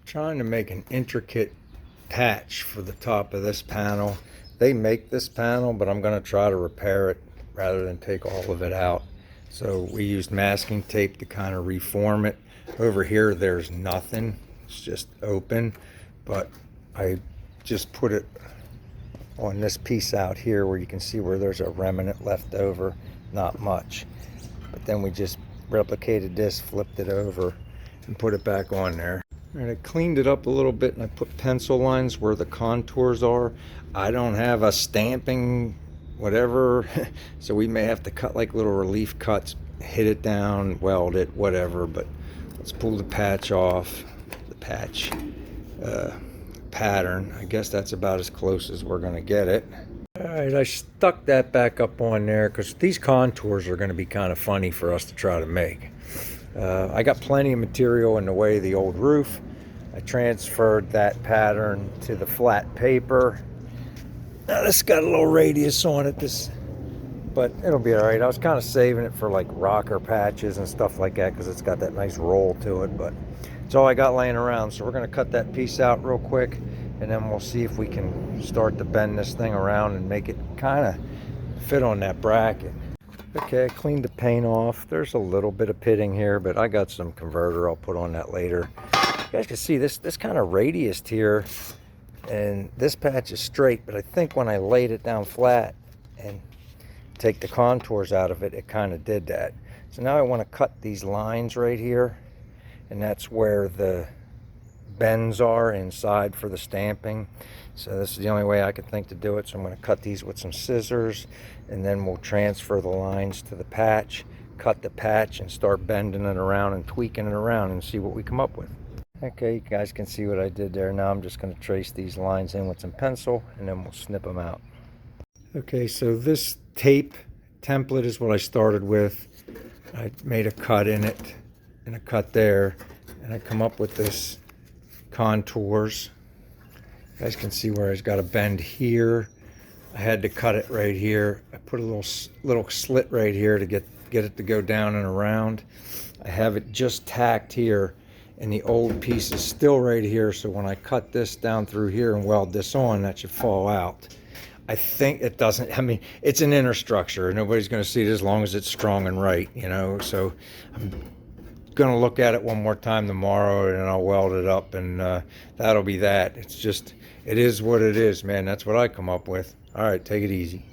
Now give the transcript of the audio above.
Trying to make an intricate patch for the top of this panel. They make this panel, but I'm going to try to repair it rather than take all of it out. So we used masking tape to kind of reform it. Over here there's nothing, it's just open, but I just put it on this piece out here where you can see where there's a remnant left over, not much. But then we just replicated this, flipped it over, and put it back on there. And I cleaned it up a little bit and I put pencil lines where the contours are. I don't have a stamping whatever, so we may have to cut like little relief cuts, hit it down, weld it, whatever. But let's pull the patch off, the patch pattern. I guess that's about as close as we're gonna get it. All right, I stuck that back up on there because these contours are going to be kind of funny for us to try to make. I got plenty of material in the way of the old roof. I transferred that pattern to the flat paper. Now this got a little radius on it, but it'll be all right. I was kind of saving it for like rocker patches and stuff like that because it's got that nice roll to it, but it's all I got laying around. So we're going to cut that piece out real quick, and then we'll see if we can start to bend this thing around and make it kind of fit on that bracket. Okay, I cleaned the paint off. There's a little bit of pitting here, but I got some converter. I'll put on that later. You guys can see this kind of radius here, and this patch is straight, but I think when I laid it down flat and take the contours out of it, it kind of did that. So now I want to cut these lines right here, and that's where the bends are inside for the stamping. So this is the only way I can think to do it. So I'm going to cut these with some scissors, and then we'll transfer the lines to the patch, cut the patch, and start bending it around and tweaking it around and see what we come up with. Okay, you guys can see what I did there. Now I'm just going to trace these lines in with some pencil, and then we'll snip them out. Okay, so this tape template is what I started with. I made a cut in it and a cut there, and I come up with this contours. You guys can see where it's got a bend here. I had to cut it right here. I put a little slit right here to get it to go down and around. I have it just tacked here, and the old piece is still right here, so when I cut this down through here and weld this on, that should fall out. I think it doesn't. I mean, it's an inner structure. Nobody's going to see it as long as it's strong and right, you know. So I'm gonna look at it one more time tomorrow, and I'll weld it up, and that'll be that. It's just, it is what it is, man. That's what I come up with. All right, take it easy.